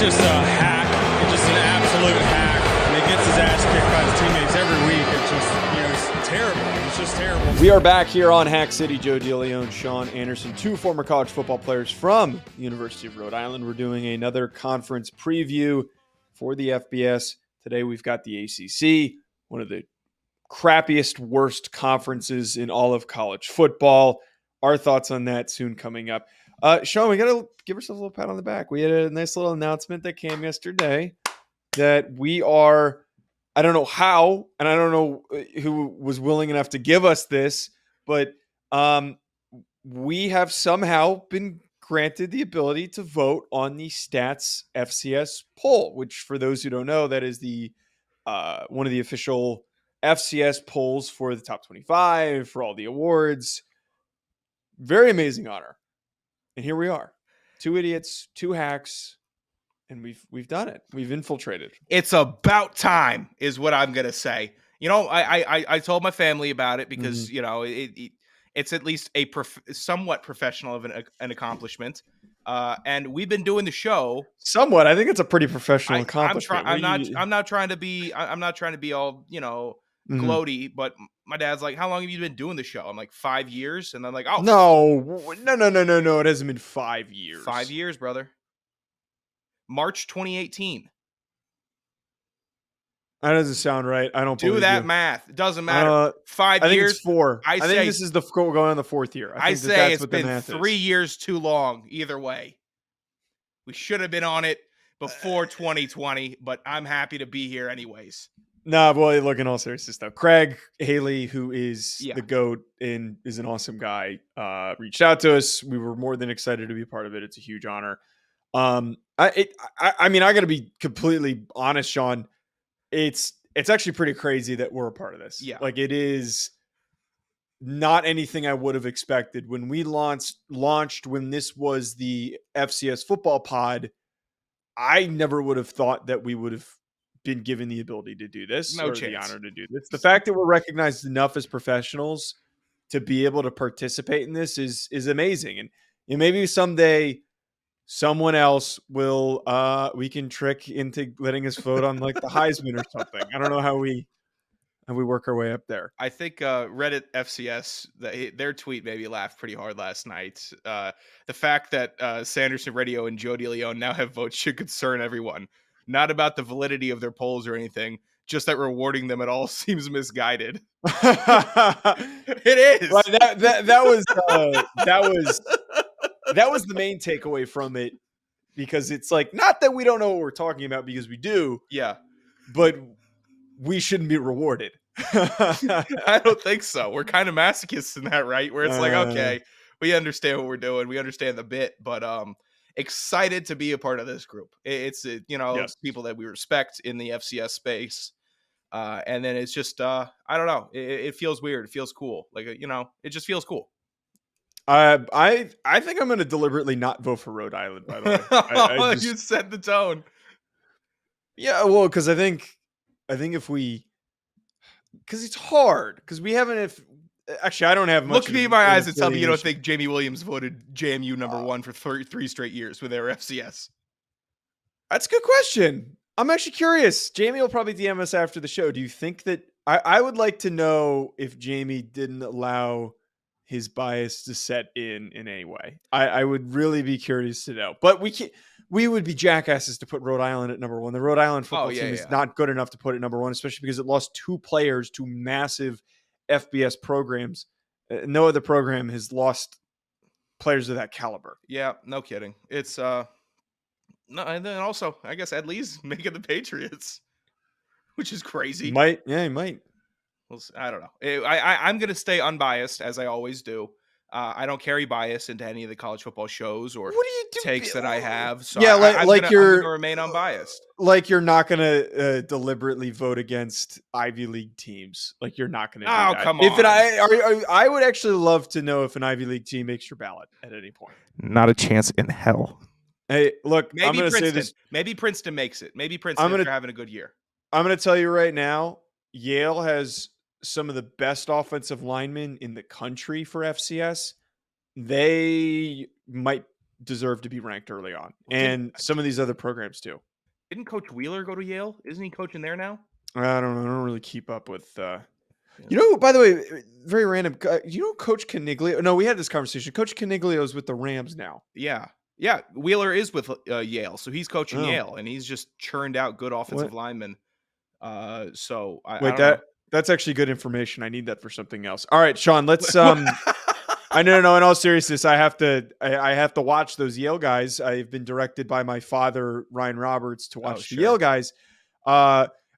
just a hack. It's just an absolute hack. And he gets his ass kicked by his teammates every week. It's just, it's terrible. It's just terrible. We are back here on Hack City. Joe DeLeone, Sean Anderson, two former college football players from the University of Rhode Island. We're doing another conference preview for the FBS. Today we've got the ACC, one of the crappiest, worst conferences in all of college football. Our thoughts on that soon coming up. Sean, we got to give ourselves a little pat on the back. We had a nice little announcement that came yesterday that we are, I don't know how, and I don't know who was willing enough to give us this, but we have somehow been granted the ability to vote on the Stats FCS poll, which for those who don't know, that is the one of the official FCS polls for the top 25, for all the awards. Very amazing honor. And here we are. Two idiots, two hacks, and we've done it. We've infiltrated. It's about time is what I'm going to say. You know, I told my family about it because, you know, it's at least a somewhat professional of an accomplishment. And we've been doing the show somewhat. I think it's a pretty professional accomplishment. I'm not trying to be all, you know, gloaty, but my dad's like, how long have you been doing the show? I'm like, 5 years. And I'm like, oh no. It hasn't been 5 years. 5 years, brother. March 2018. That doesn't sound right. I don't do that math. It doesn't matter. 5 years. I think it's 4. I think this is going on the 4th year. I say it's been 3 years too long. Either way, we should have been on it before 2020, but I'm happy to be here anyways. No, boy, look, in all seriousness, though, Craig Haley, who is the GOAT and is an awesome guy, reached out to us. We were more than excited to be a part of it. It's a huge honor. I mean, I got to be completely honest, Sean. It's actually pretty crazy that we're a part of this. Yeah, like it is not anything I would have expected when we launched when this was the FCS football pod. I never would have thought that we would have been given the ability to do this, no or chance. The honor to do this. The fact that we're recognized enough as professionals to be able to participate in this is amazing. And maybe someday someone else will we can trick into letting us vote on like the Heisman or something. I don't know how we work our way up there. I think Reddit FCS, their tweet made me laugh pretty hard last night. The fact that Sanderson Radio and Joe DeLeone now have votes should concern everyone. Not about the validity of their polls or anything, just that rewarding them at all seems misguided. It is. Right, that was the main takeaway from it, because it's like, not that we don't know what we're talking about, because we do. Yeah. But we shouldn't be rewarded. I don't think so. We're kind of masochists in that, right? Where it's like, okay, we understand what we're doing. We understand the bit, but excited to be a part of this group. It's It's people that we respect in the FCS space. And then it's just, I don't know. It feels weird. It feels cool. Like, it just feels cool. I think I'm going to deliberately not vote for Rhode Island, by the way. You set the tone. Yeah, well, because I think if we, because it's hard, because we haven't, actually, I don't have much. Look me in my eyes and tell me you don't think Jamie Williams voted JMU number 1 for three straight years with their FCS. That's a good question. I'm actually curious. Jamie will probably DM us after the show. Do you think that I would like to know if Jamie didn't allow his bias to set in any way? I would really be curious to know. But we would be jackasses to put Rhode Island at number 1. The Rhode Island football team is not good enough to put it number 1, especially because it lost 2 players to massive FBS programs. No other program has lost players of that caliber. Yeah, no kidding. It's no, and then also I guess Ed Lee's making the Patriots, which is crazy. He might. Well, I don't know. I'm gonna stay unbiased as I always do. I don't carry bias into any of the college football shows or takes that I have. So yeah, I'm gonna remain unbiased. Like you're not gonna deliberately vote against Ivy League teams. Like you're not gonna. Oh, do that. Come on! I would actually love to know if an Ivy League team makes your ballot at any point. Not a chance in hell. Hey, look, maybe I'm going to Princeton. say this. Maybe Princeton makes it. Maybe Princeton after having a good year. I'm going to tell you right now, Yale has some of the best offensive linemen in the country for FCS. They might deserve to be ranked early on, and some of these other programs too. Didn't Coach Wheeler go to Yale? Isn't he coaching there now? I don't know. I don't really keep up with. You know, by the way, very random. You know, Coach Caniglio. No, we had this conversation. Coach Caniglio is with the Rams now. Yeah. Wheeler is with Yale, so he's coaching Yale, and he's just churned out good offensive linemen. So I don't know. That's actually good information. I need that for something else. All right, Sean. Let's. I know. In all seriousness, I have to watch those Yale guys. I've been directed by my father, Ryan Roberts, to watch the Yale guys.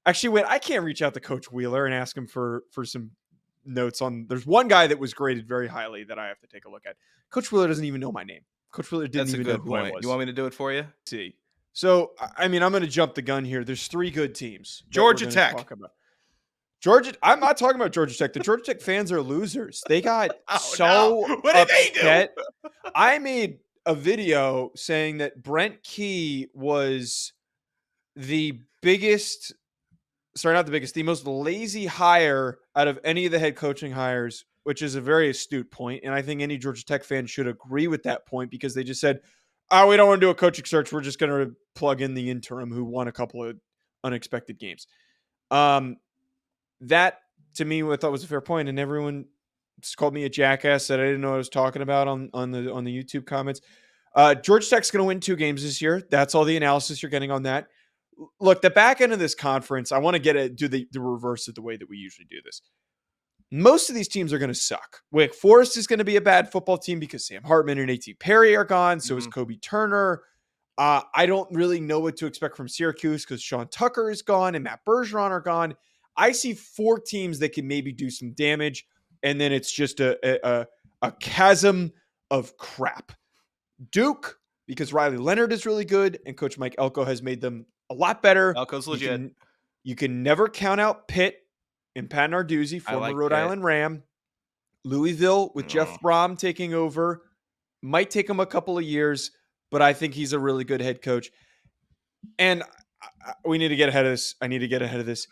Actually, wait, I can't reach out to Coach Wheeler and ask him for some notes on. There's one guy that was graded very highly that I have to take a look at. Coach Wheeler doesn't even know my name. Coach Wheeler didn't even know who I was. You want me to do it for you? See. So, I mean, I'm going to jump the gun here. There's 3 good teams. Georgia Tech. I'm not talking about Georgia Tech. The Georgia Tech fans are losers. They got What did they do? I made a video saying that Brent Key was the most lazy hire out of any of the head coaching hires, which is a very astute point. And I think any Georgia Tech fan should agree with that point, because they just said, we don't want to do a coaching search. We're just going to plug in the interim who won a couple of unexpected games. That, to me, I thought was a fair point, and everyone just called me a jackass, said I didn't know what I was talking about on the YouTube comments. Georgia Tech's going to win 2 games this year. That's all the analysis you're getting on that. Look, the back end of this conference, I want to do the reverse of the way that we usually do this. Most of these teams are going to suck. Wake Forest is going to be a bad football team because Sam Hartman and A.T. Perry are gone. So is Kobe Turner. I don't really know what to expect from Syracuse because Sean Tucker is gone and Matt Bergeron are gone. I see 4 teams that can maybe do some damage, and then it's just a chasm of crap. Duke, because Riley Leonard is really good, and Coach Mike Elko has made them a lot better. Elko's legit. You can never count out Pitt and Pat Narduzzi, former Rhode Island Ram. Louisville with Jeff Brom taking over. Might take him a couple of years, but I think he's a really good head coach. And we need to get ahead of this. I need to get ahead of this.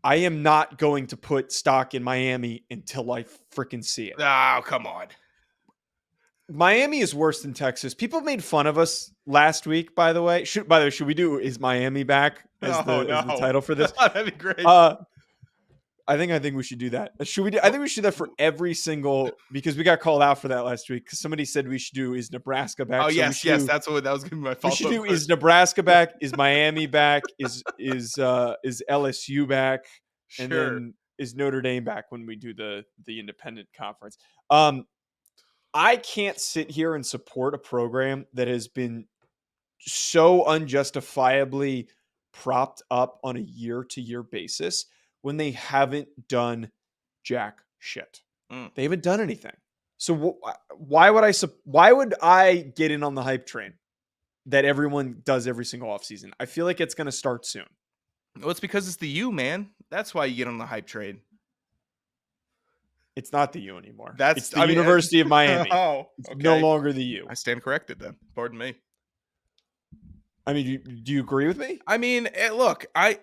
I am not going to put stock in Miami until I freaking see it. Oh, come on. Miami is worse than Texas. People made fun of us last week, by the way. Should we do Is Miami Back as the title for this? That'd be great. I think we should do that. I think we should do that for every single, because we got called out for that last week because somebody said we should do Is Nebraska Back. Oh, yes, that was going to be my fault. We should do Is Nebraska Back? Is Miami back? Is LSU back? Sure. And then is Notre Dame back when we do the independent conference? I can't sit here and support a program that has been so unjustifiably propped up on a year-to-year basis when they haven't done jack shit. They haven't done anything. So why would I get in on the hype train that everyone does every single offseason? I feel like it's going to start soon. Well, it's because it's the U, man. That's why you get on the hype train. It's not the U anymore. It's the University of Miami. Oh, it's okay. no longer the U. I stand corrected then. Pardon me. I mean, do you agree with me? I mean, look, I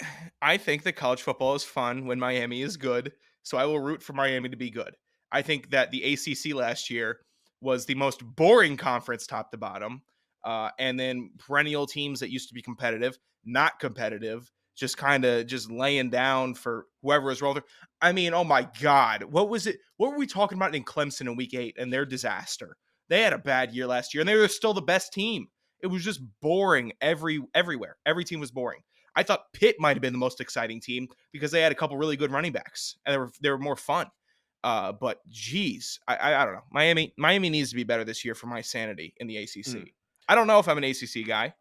think that college football is fun when Miami is good, so I will root for Miami to be good. I think that the ACC last year was the most boring conference top to bottom, and then perennial teams that used to be competitive, not competitive, just kind of just laying down for whoever is rolling. I mean, oh my God, what was it? What were we talking about in Clemson in week 8 and their disaster? They had a bad year last year, and they were still the best team. It was just boring everywhere. Every team was boring. I thought Pitt might have been the most exciting team because they had a couple really good running backs, and they were more fun. But geez, I don't know. Miami needs to be better this year for my sanity in the ACC. I don't know if I'm an ACC guy.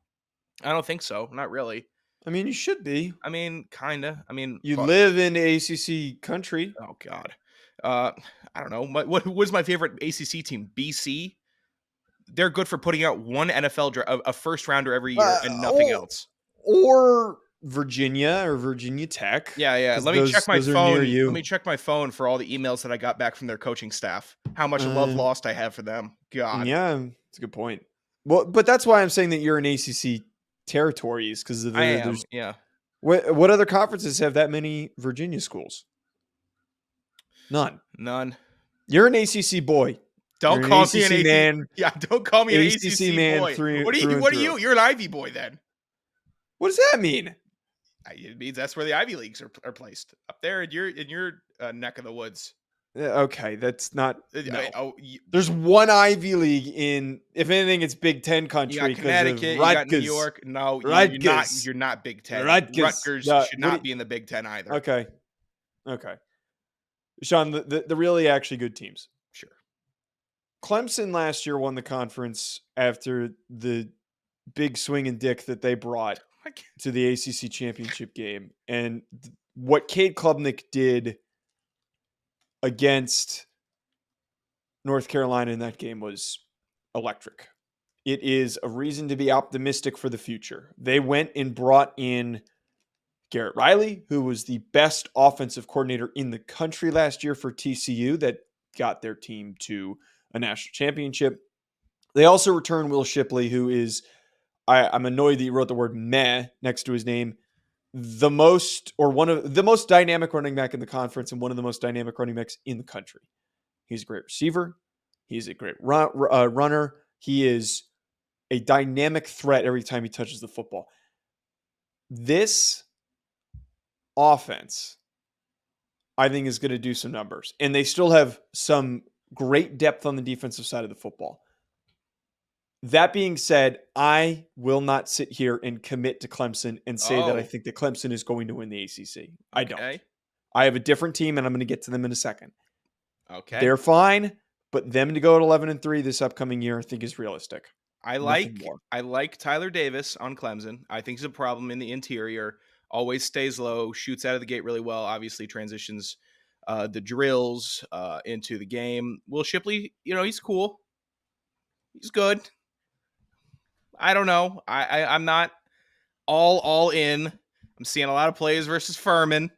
I don't think so. Not really. I mean, you should be. I mean, kind of. I mean, you live in ACC country. Oh God. I don't know. What was my favorite ACC team? BC. They're good for putting out one NFL a first rounder every year and nothing else. Or Virginia or Virginia Tech. Yeah. Let me check my phone. Let me check my phone for all the emails that I got back from their coaching staff. How much love lost I have for them. God. Yeah, that's a good point. Well, but that's why I'm saying that you're in ACC territories, because I am. Yeah. What other conferences have that many Virginia schools? None. None. You're an ACC boy. Don't You're an call me an ACC ACC man. Yeah, don't call me an ACC ACC man boy. through What are and you? What are through. you? You're an Ivy boy then. What does that mean? It means that's where the Ivy Leagues are placed, up there in your neck of the woods. Okay, that's not. No. You There's one Ivy League in. If anything, it's Big Ten got country because of Connecticut, you got New Rutgers. York. No, Rutgers. you're not Big Ten. Rutgers. Rutgers should not be in the Big Ten either. Okay. Sean, the really actually good teams. Sure. Clemson last year won the conference after the big swing and dick that they brought to the ACC championship game. And what Cade Klubnik did against North Carolina in that game was electric. It is a reason to be optimistic for the future. They went and brought in Garrett Riley, who was the best offensive coordinator in the country last year for TCU, that got their team to a national championship. They also returned Will Shipley, who is, I'm annoyed that he wrote the word meh next to his name, one of the most dynamic running back in the conference and one of the most dynamic running backs in the country. He's a great receiver. He's a great runner. He is a dynamic threat every time he touches the football. This offense, I think, is going to do some numbers. And they still have some great depth on the defensive side of the football. That being said, I will not sit here and commit to Clemson and say that I think that Clemson is going to win the ACC. I don't. I have a different team, and I'm going to get to them in a second. Okay. They're fine, but them to go at 11-3 this upcoming year, I think, is realistic. I like Tyler Davis on Clemson. I think he's a problem in the interior. Always stays low, shoots out of the gate really well. Obviously transitions the drills into the game. Will Shipley, he's cool. He's good. I don't know. I'm not all in. I'm seeing a lot of plays versus Furman.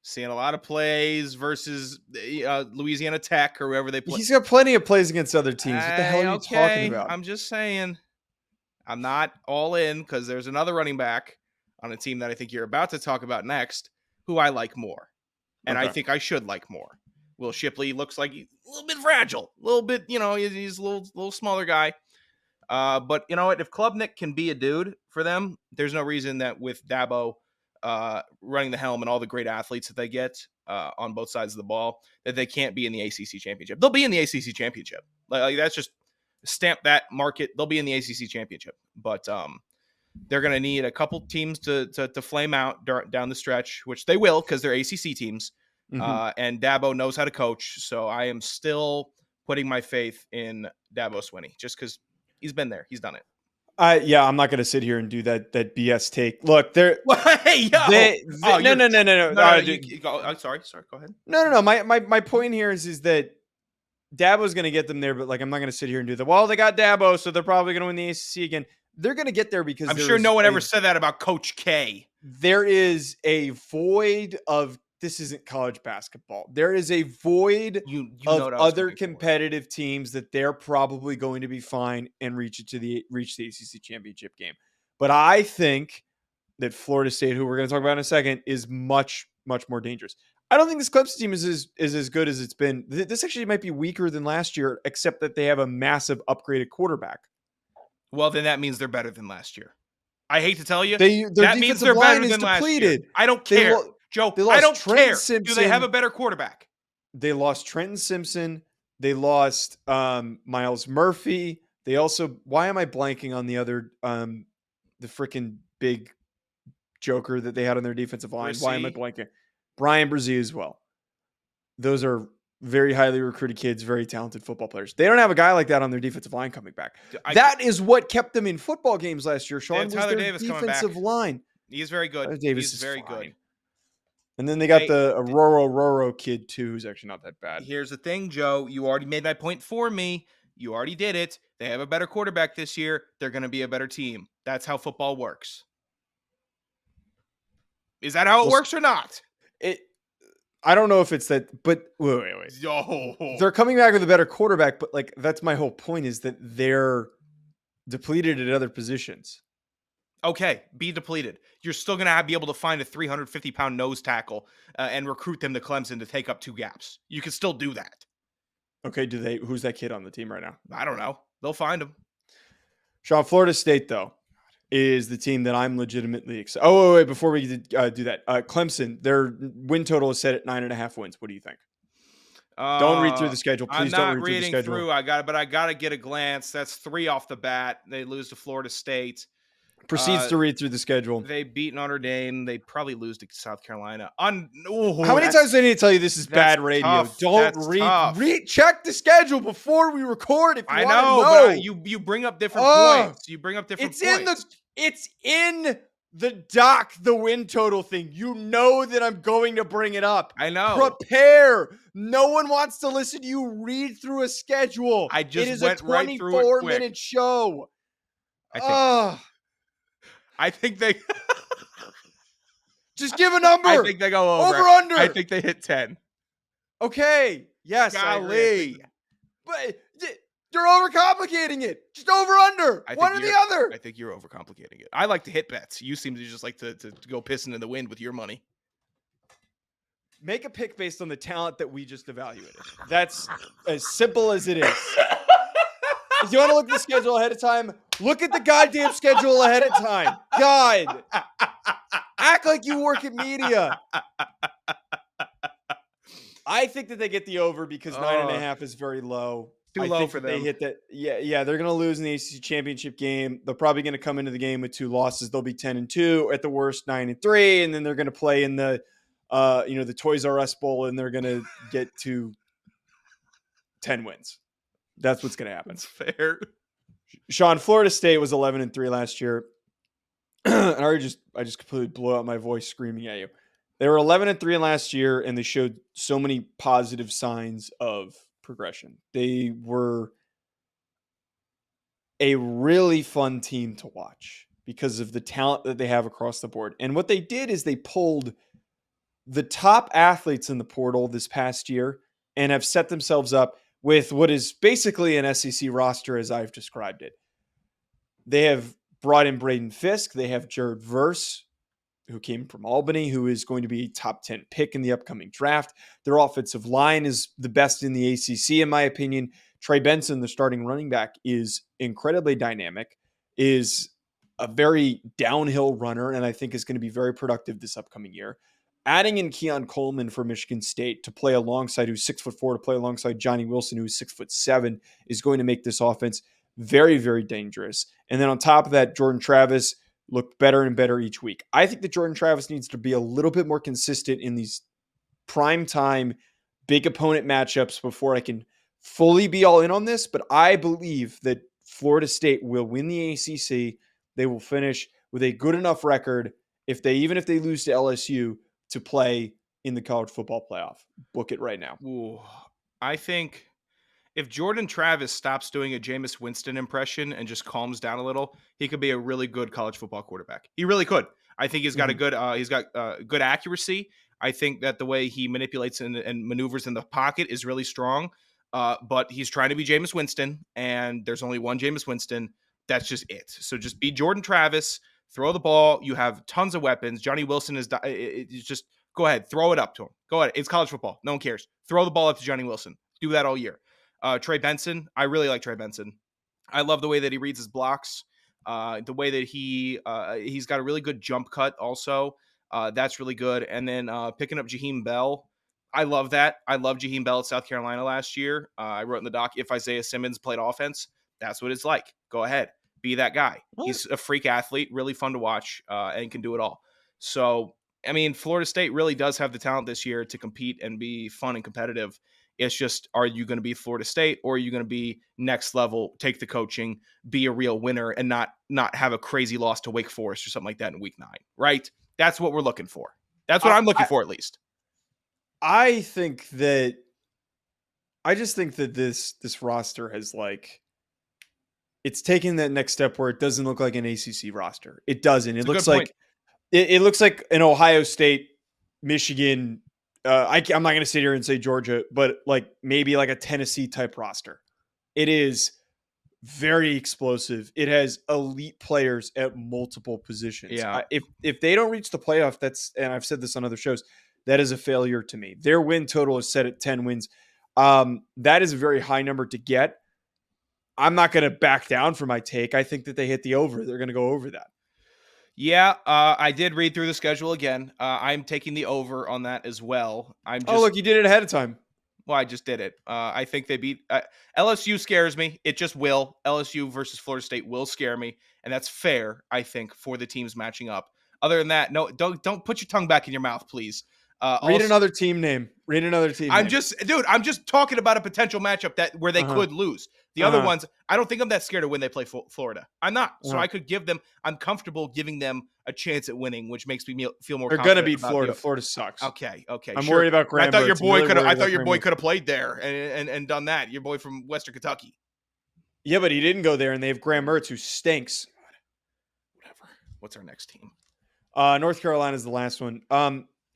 Seeing a lot of plays versus Louisiana Tech or whoever they play. He's got plenty of plays against other teams. What the hell are you talking about? I'm just saying. I'm not all in because there's another running back on a team that I think you're about to talk about next who I like more. And I think I should like more. Will Shipley looks like he's a little bit fragile. A little bit, he's a little smaller guy. But you know what? If Klubnik can be a dude for them, there's no reason that with Dabo running the helm and all the great athletes that they get on both sides of the ball, that they can't be in the ACC championship. They'll be in the ACC championship. Like that's just stamp that market. They'll be in the ACC championship. But they're going to need a couple teams to flame out down the stretch, which they will because they're ACC teams. Mm-hmm. And Dabo knows how to coach. So I am still putting my faith in Dabo Swinney just because he's been there. He's done it. I'm not going to sit here and do that BS take. Look, they're hey, yo. No. I'm sorry. Go ahead. No. My point here is that Dabo's going to get them there, but I'm not going to sit here and do that. Well, they got Dabo, so they're probably going to win the ACC again. They're going to get there because I'm sure no one ever said that about Coach K. There is a void of this isn't college basketball. There is a void of other competitive teams that they're probably going to be fine and reach the ACC championship game. But I think that Florida State, who we're going to talk about in a second, is much, much more dangerous. I don't think this Clemson team is as good as it's been. This actually might be weaker than last year, except that they have a massive upgraded quarterback. Well, then that means they're better than last year. I hate to tell you, that means they're better than last year. I don't care. Joe, I don't care. Simpson. Do they have a better quarterback? They lost Trenton Simpson. They lost Miles Murphy. They also, why am I blanking on the other, the freaking big joker that they had on their defensive line? Brzee. Why am I blanking? Brian Brzee as well. Those are very highly recruited kids, very talented football players. They don't have a guy like that on their defensive line coming back. That is what kept them in football games last year, Sean, was their defensive line. He's very good. He's very good. And then they got the Roro kid, too, who's actually not that bad. Here's the thing, Joe. You already made that point for me. You already did it. They have a better quarterback this year. They're going to be a better team. That's how football works. Is that how it works or not? I don't know if it's that, but wait. Yo. They're coming back with a better quarterback, but that's my whole point is that they're depleted at other positions. Okay, be depleted. You're still going to be able to find a 350-pound nose tackle and recruit them to Clemson to take up two gaps. You can still do that. Okay, who's that kid on the team right now? I don't know. They'll find him. Sean, Florida State, though, is the team that I'm legitimately excited. Oh, wait, before we do that, Clemson, their win total is set at 9.5 wins. What do you think? Don't read through the schedule. I'm Please don't not read through the reading schedule. through. I got to get a glance. That's 3 off the bat. They lose to Florida State. Proceeds to read through the schedule. They beat Notre Dame. They probably lose to South Carolina. How many times do I need to tell you this is bad radio? Tough. Don't read. Check the schedule before we record. If you I want know, to know. but you bring up different points. You bring up different points. It's in the doc, the win total thing. You know that I'm going to bring it up. I know. Prepare. No one wants to listen to you read through a schedule. I just it is went a right through it quick. 24-minute show. I think they just give a number. I think they go over. Over under. I think they hit 10. Okay. Yes. Golly. But you're overcomplicating it. Just over under. One or the other. I think you're overcomplicating it. I like to hit bets. You seem to just like to go pissing in the wind with your money. Make a pick based on the talent that we just evaluated. That's as simple as it is. If you want to look at the schedule ahead of time, look at the goddamn schedule ahead of time. God. Act like you work at media. I think that they get the over because 9.5 is very low. Too low for them. They hit that. Yeah, they're going to lose in the ACC championship game. They're probably going to come into the game with 2 losses. They'll be 10-2, at the worst 9-3, and then they're going to play in the the Toys R Us Bowl, and they're going to get to 10 wins. That's what's going to happen. That's fair. Sean, Florida State was 11-3 last year. And I just completely blew out my voice screaming at you. They were 11-3 last year, and they showed so many positive signs of progression. They were a really fun team to watch because of the talent that they have across the board. And what they did is they pulled the top athletes in the portal this past year and have set themselves up with what is basically an SEC roster as I've described it. They have brought in Braden Fisk. They have Jared Verse, who came from Albany, who is going to be a top 10 pick in the upcoming draft. Their offensive line is the best in the ACC, in my opinion. Trey Benson, the starting running back, is incredibly dynamic, is a very downhill runner, and I think is going to be very productive this upcoming year. Adding in Keon Coleman for Michigan State to play alongside, who's 6'4", to play alongside Johnny Wilson, who's 6'7", is going to make this offense very, very dangerous. And then on top of that, Jordan Travis looked better and better each week. I think that Jordan Travis needs to be a little bit more consistent in these primetime big opponent matchups before I can fully be all in on this. But I believe that Florida State will win the ACC. They will finish with a good enough record even if they lose to LSU to play in the college football playoff. Book it right now. Ooh, I think if Jordan Travis stops doing a Jameis Winston impression and just calms down a little, he could be a really good college football quarterback. He really could. I think he's got good accuracy. I think that the way he manipulates and maneuvers in the pocket is really strong. But he's trying to be Jameis Winston, and there's only one Jameis Winston. That's just it. So just be Jordan Travis. Throw the ball. You have tons of weapons. Johnny Wilson is just go ahead. Throw it up to him. Go ahead. It's college football. No one cares. Throw the ball up to Johnny Wilson. Do that all year. Trey Benson. I really like Trey Benson. I love the way that he reads his blocks. The way that he's got a really good jump cut also. That's really good. And then picking up Jaheim Bell. I love that. I love Jaheim Bell at South Carolina last year. I wrote in the doc, if Isaiah Simmons played offense, that's what it's like. Go ahead. Be that guy. He's a freak athlete, really fun to watch, and can do it all. So, I mean, Florida State really does have the talent this year to compete and be fun and competitive. It's just, are you going to be Florida State, or are you going to be next level, take the coaching, be a real winner, and not have a crazy loss to Wake Forest or something like that in week 9, right? That's what we're looking for. That's what I'm looking for, at least. I just think that this roster has it's taking that next step where it doesn't look like an ACC roster. It doesn't. It looks like it looks like an Ohio State, Michigan. I'm not going to sit here and say Georgia, but maybe a Tennessee type roster. It is very explosive. It has elite players at multiple positions. Yeah. If they don't reach the playoff, and I've said this on other shows, that is a failure to me. Their win total is set at 10 wins. That is a very high number to get. I'm not going to back down from my take. I think that they hit the over. They're going to go over that. Yeah, I did read through the schedule again. I'm taking the over on that as well. Oh, look, you did it ahead of time. Well, I just did it. I think they beat LSU. Scares me. It just will. LSU versus Florida State will scare me, and that's fair, I think, for the teams matching up. Other than that, no, don't put your tongue back in your mouth, please. Read another team name. I'm just talking about a potential matchup where they could lose. The other ones, I don't think I'm that scared of when they play Florida. I'm not. So I could give them. I'm comfortable giving them a chance at winning, which makes me feel more. They're going to beat Florida. Florida sucks. Okay. I'm worried about Graham. I thought your boy could. I thought your boy could have played there and done that. Your boy from Western Kentucky. Yeah, but he didn't go there, and they have Graham Mertz, who stinks. Whatever. What's our next team? North Carolina is the last one.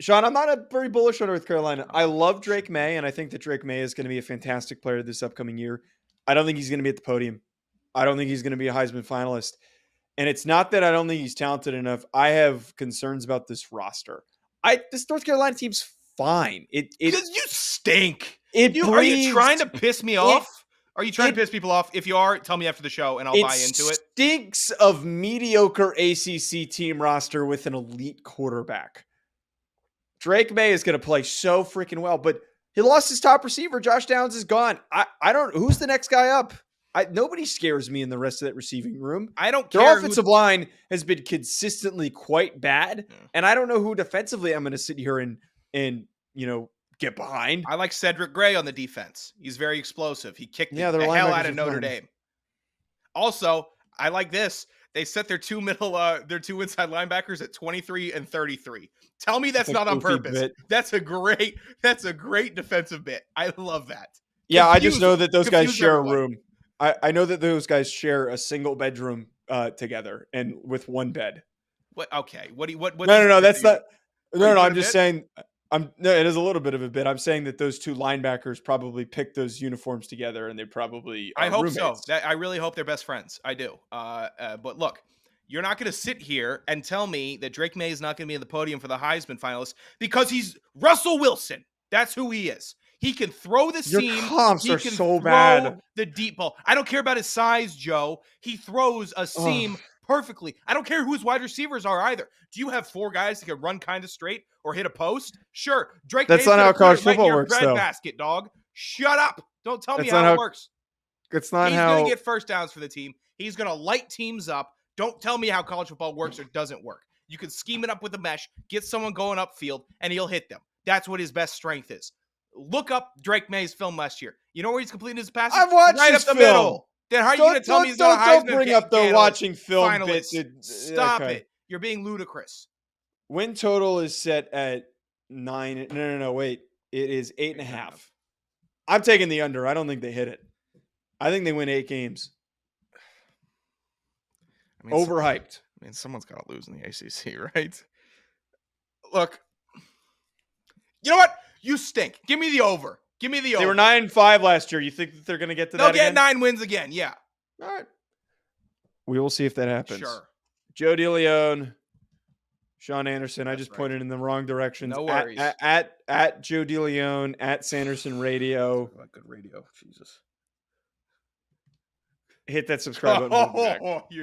Sean, I'm not very bullish on North Carolina. I love Drake May, and I think that Drake May is going to be a fantastic player this upcoming year. I don't think he's going to be at the podium. I don't think he's going to be a Heisman finalist. And it's not that I don't think he's talented enough. I have concerns about this roster. This North Carolina team's fine. Because you stink. Are you trying to piss me off? Are you trying to piss people off? If you are, tell me after the show, and I'll buy into it. It stinks of mediocre ACC team roster with an elite quarterback. Drake May is going to play so freaking well, but he lost his top receiver. Josh Downs is gone. I don't. Who's the next guy up? Nobody scares me in the rest of that receiving room. I don't care. Their offensive line has been consistently quite bad, and I don't know who defensively I'm going to sit here and get behind. I like Cedric Gray on the defense. He's very explosive. He kicked the hell out of Notre Dame. Also, I like this. They set their two inside linebackers at 23 and 33. Tell me that's not on purpose. Bit. That's a great defensive bit. I love that. Yeah, I just know that those guys share a room. I know that those guys share a single bedroom together and with one bed. What? Okay. What? No. That's not. No. I'm just saying. It is a little bit of a bit. I'm saying that those two linebackers probably picked those uniforms together, and they probably. I hope roommates. so. I really hope they're best friends. I do. But look, you're not going to sit here and tell me that Drake May is not going to be in the podium for the Heisman finalists because he's Russell Wilson. That's who he is. He can throw the seam. Your comps he are can so throw bad. The deep ball. I don't care about his size, Joe. He throws a seam perfectly. I don't care who his wide receivers are either. Do you have four guys that can run kind of straight or hit a post? Sure. Drake. That's not how college football works, though. Basket, dog. Shut up. Don't tell me how it works. It's not He's how. going to get first downs for the team. He's going to light teams up. Don't tell me how college football works or doesn't work. You can scheme it up with a mesh, get someone going upfield, and he'll hit them. That's what his best strength is. Look up Drake May's film last year. You know where he's completing his passes? I've watched right his up the film. middle. Then how are you going to tell me he's not a Heisman? Don't bring up the watching film bit. Stop it. You're being ludicrous. Win total is set at 9. No. Wait. It is 8.5. I'm taking the under. I don't think they hit it. I think they win 8 games. Overhyped. Someone's got to lose in the ACC, right? Look. You know what? You stink. Give me the over. Give me the over. They were 9-5 last year. You think that they're going to get to that again? They'll get 9 wins again, yeah. All right. We will see if that happens. Sure. Joe DeLeone, Sean Anderson. I just pointed in the wrong directions. No worries. At Joe DeLeone, at Sanderson Radio. Good radio. Jesus. Hit that subscribe button.